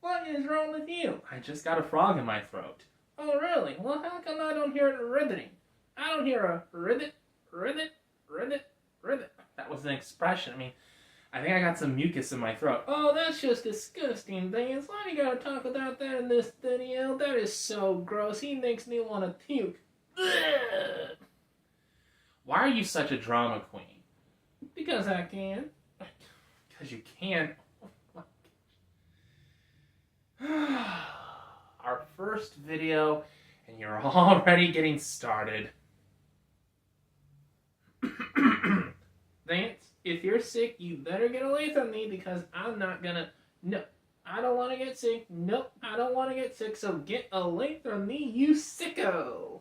What is wrong with you? I just got a frog in my throat. Oh, really? Well, how come I don't hear it riveting? I don't hear a rivet, rivet, rivet, rivet. That was an expression. I think I got some mucus in my throat. Oh, that's just disgusting, Vance. Why do you gotta talk about that in this video? That is so gross. He makes me want to puke. Ugh. Why are you such a drama queen? Because I can. Because you can. Oh my gosh. Our first video, and you're already getting started. Vance, if you're sick, you better get away from me because I'm not gonna... No, I don't want to get sick. Nope, I don't want to get sick, so get away from me, you sicko!